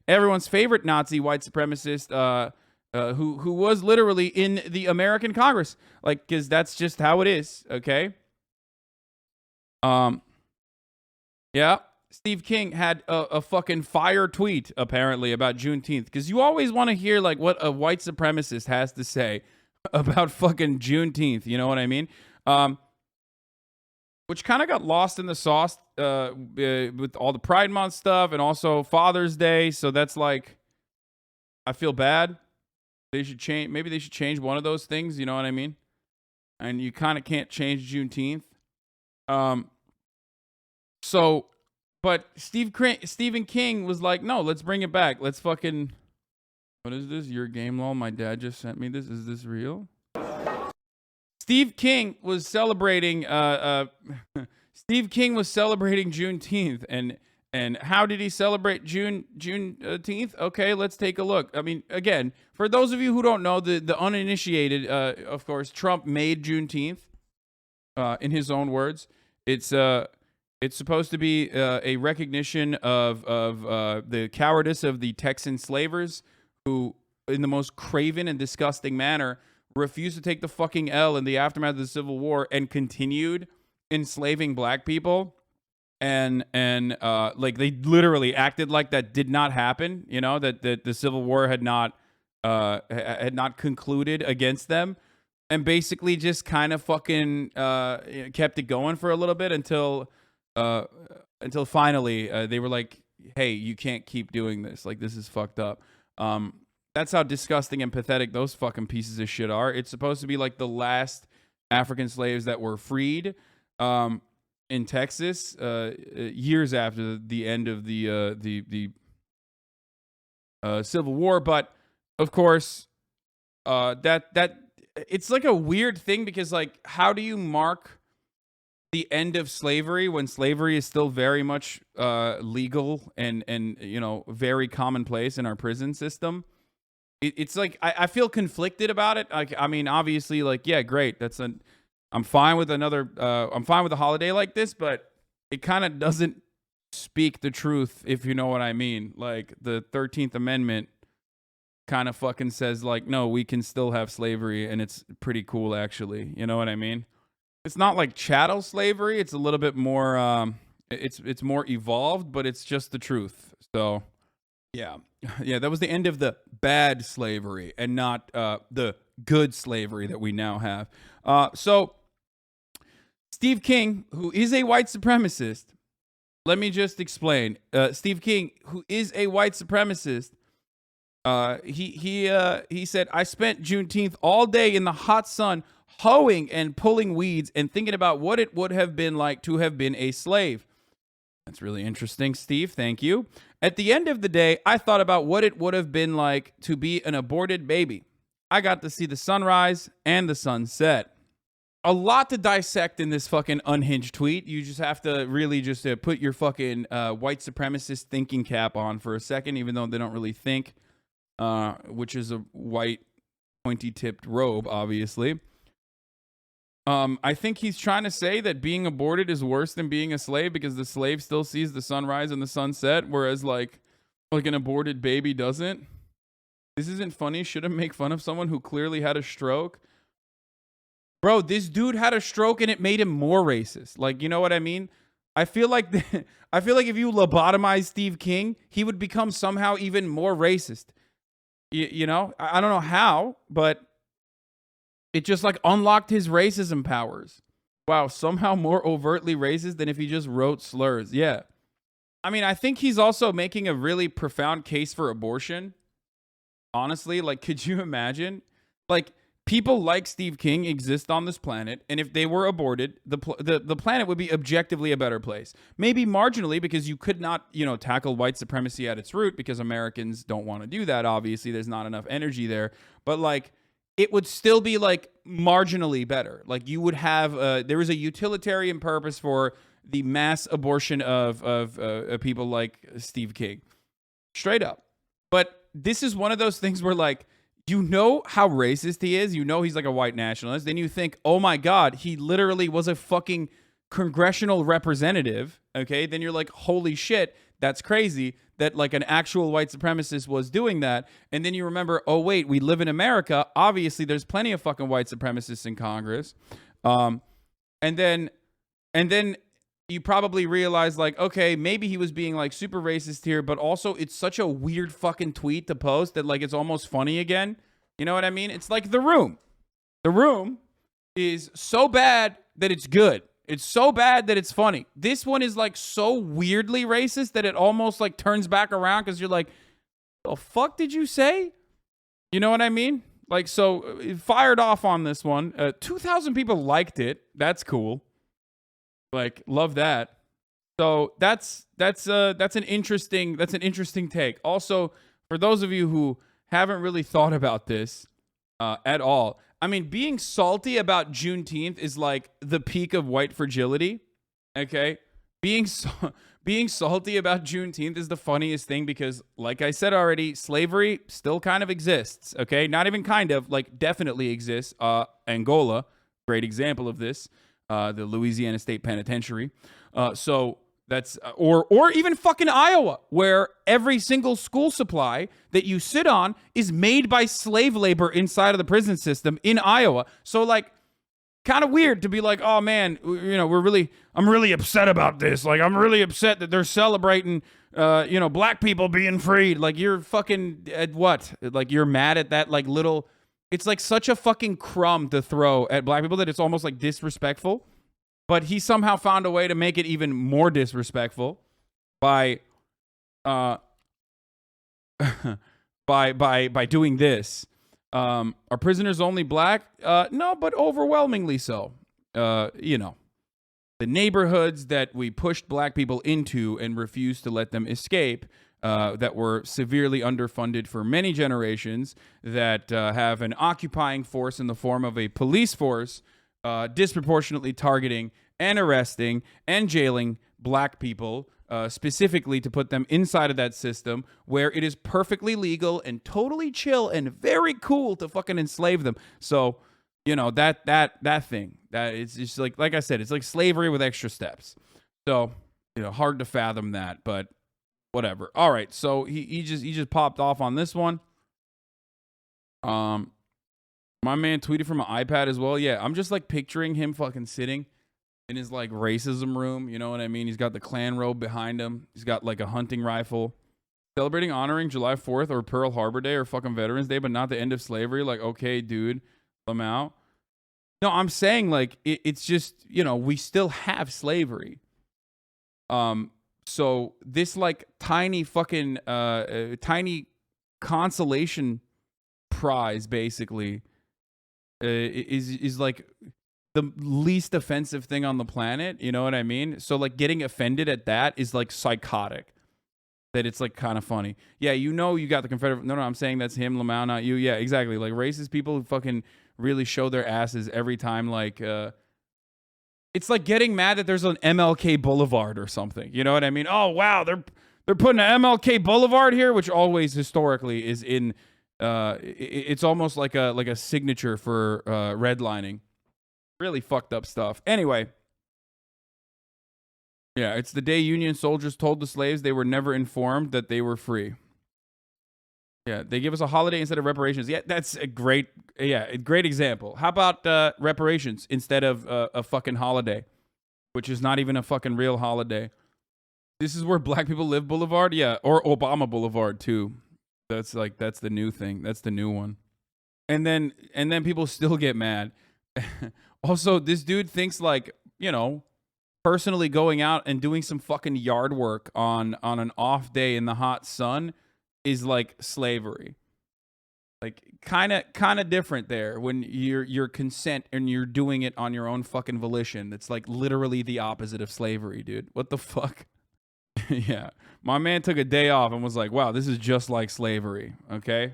everyone's favorite Nazi white supremacist, who was literally in the American Congress, like, because that's just how it is. Okay. Yeah. Steve King had a fucking fire tweet apparently about Juneteenth, because you always want to hear like what a white supremacist has to say about fucking Juneteenth. You know what I mean? Which kind of got lost in the sauce with all the Pride Month stuff and also Father's Day. So that's like, I feel bad. They should change. Maybe they should change one of those things. You know what I mean? And you kind of can't change Juneteenth. So, but Stephen King was like, no, let's bring it back. Let's fucking. What is this? Your game lol. My dad just sent me this. Is this real? Steve King was celebrating. Steve King was celebrating Juneteenth, and how did he celebrate Juneteenth? Okay, let's take a look. I mean, again, for those of you who don't know, the uninitiated, of course, Trump made Juneteenth. In his own words, it's supposed to be a recognition of the cowardice of the Texan slavers who, in the most craven and disgusting manner, refused to take the fucking L in the aftermath of the Civil War and continued enslaving black people. And like they literally acted like that did not happen, you know, that the Civil War had not concluded against them, and basically just kind of fucking kept it going for a little bit until finally they were like, hey, you can't keep doing this. Like, this is fucked up. That's how disgusting and pathetic those fucking pieces of shit are. It's supposed to be like the last African slaves that were freed in Texas years after the end of the Civil War. But of course, that it's like a weird thing, because like, how do you mark the end of slavery when slavery is still very much legal and you know, very commonplace in our prison system? It's like I feel conflicted about it. Like, I mean, obviously, like, yeah, great. I'm fine with I'm fine with a holiday like this, but it kind of doesn't speak the truth, if you know what I mean. Like, the 13th Amendment kind of fucking says like, no, we can still have slavery, and it's pretty cool, actually. You know what I mean? It's not like chattel slavery. It's a little bit more. It's more evolved, but it's just the truth. So. Yeah, that was the end of the bad slavery and not the good slavery that we now have. So, Steve King, who is a white supremacist, let me just explain. Steve King, who is a white supremacist, he said, I spent Juneteenth all day in the hot sun hoeing and pulling weeds and thinking about what it would have been like to have been a slave. That's really interesting, Steve. Thank you. At the end of the day, I thought about what it would have been like to be an aborted baby. I got to see the sunrise and the sunset. A lot to dissect in this fucking unhinged tweet. You just have to really just put your fucking white supremacist thinking cap on for a second, even though they don't really think, which is a white pointy-tipped robe, obviously. I think he's trying to say that being aborted is worse than being a slave, because the slave still sees the sunrise and the sunset, whereas like an aborted baby doesn't. This isn't funny. Shouldn't make fun of someone who clearly had a stroke. Bro, this dude had a stroke and it made him more racist. Like, you know what I mean? I feel like if you lobotomize Steve King, he would become somehow even more racist. You know? I don't know how, but it just like unlocked his racism powers. Wow, somehow more overtly racist than if he just wrote slurs. Yeah. I mean, I think he's also making a really profound case for abortion. Honestly, like, could you imagine? Like, people like Steve King exist on this planet, and if they were aborted, the planet would be objectively a better place. Maybe marginally, because you could not, you know, tackle white supremacy at its root, because Americans don't want to do that. Obviously, there's not enough energy there. But like, it would still be like marginally better. Like, you would have there is a utilitarian purpose for the mass abortion of people like Steve King, straight up. But this is one of those things where, like, you know how racist he is. You know he's like a white nationalist. Then you think, oh my God, he literally was a fucking congressional representative. Okay, then you're like, holy shit, that's crazy that like an actual white supremacist was doing that. And then you remember, oh wait, we live in America. Obviously, there's plenty of fucking white supremacists in Congress. And then you probably realize like, okay, maybe he was being like super racist here, but also it's such a weird fucking tweet to post that like it's almost funny again. You know what I mean? It's like The Room. The Room is so bad that it's good. It's so bad that it's funny. This one is like so weirdly racist that it almost like turns back around because you're like, the fuck did you say? You know what I mean? Like, so it fired off on this one. 2,000 people liked it. That's cool. Like, love that. So that's an interesting take. Also, for those of you who haven't really thought about this at all, I mean, being salty about Juneteenth is like the peak of white fragility. Okay, being salty about Juneteenth is the funniest thing because, like I said already, slavery still kind of exists. Okay, not even kind of, like definitely exists. Angola, great example of this. The Louisiana State Penitentiary. So that's or even fucking Iowa, where every single school supply that you sit on is made by slave labor inside of the prison system in Iowa. So like, kind of weird to be like, oh man, you know, I'm really upset about this. Like, I'm really upset that they're celebrating, you know, black people being freed. Like, you're fucking at what? Like, you're mad at that like little. It's like such a fucking crumb to throw at black people that it's almost like disrespectful. But he somehow found a way to make it even more disrespectful by by doing this. Are prisoners only black? No, but overwhelmingly so. You know, the neighborhoods that we pushed black people into and refused to let them escape, that were severely underfunded for many generations, that have an occupying force in the form of a police force disproportionately targeting and arresting and jailing black people, specifically to put them inside of that system where it is perfectly legal and totally chill and very cool to fucking enslave them. So, you know, that thing, that it's just like I said, it's like slavery with extra steps. So, you know, hard to fathom that, but whatever. All right, so he just popped off on this one. My man tweeted from an iPad as well. Yeah, I'm just like picturing him fucking sitting in his like racism room. You know what I mean? He's got the Klan robe behind him. He's got like a hunting rifle. Celebrating, honoring July 4th or Pearl Harbor Day or fucking Veterans Day, but not the end of slavery. Like, okay, dude, I'm out. No, I'm saying like it's just, you know, we still have slavery. So this like tiny fucking tiny consolation prize basically is like the least offensive thing on the planet. You know what I mean? So like getting offended at that is like psychotic. That it's like kind of funny. Yeah, you know, you got the Confederate. No, I'm saying that's him, Lamau, not you. Yeah, exactly. Like racist people who fucking really show their asses every time. Like, it's like getting mad that there's an MLK Boulevard or something. You know what I mean? Oh wow, they're putting an MLK Boulevard here, which always historically is in. It's almost like a signature for redlining. Really fucked up stuff. Anyway. Yeah, it's the day Union soldiers told the slaves they were never informed that they were free. Yeah, they give us a holiday instead of reparations. Yeah, that's a great example. How about reparations instead of a fucking holiday, which is not even a fucking real holiday? This is where black people live Boulevard? Yeah, or Obama Boulevard too. That's the new thing. That's the new one. And then people still get mad. Also, this dude thinks like, you know, personally going out and doing some fucking yard work on an off day in the hot sun is like slavery. Like kind of different there when your consent and you're doing it on your own fucking volition. That's like literally the opposite of slavery, dude. What the fuck? Yeah. My man took a day off and was like, wow, this is just like slavery. Okay.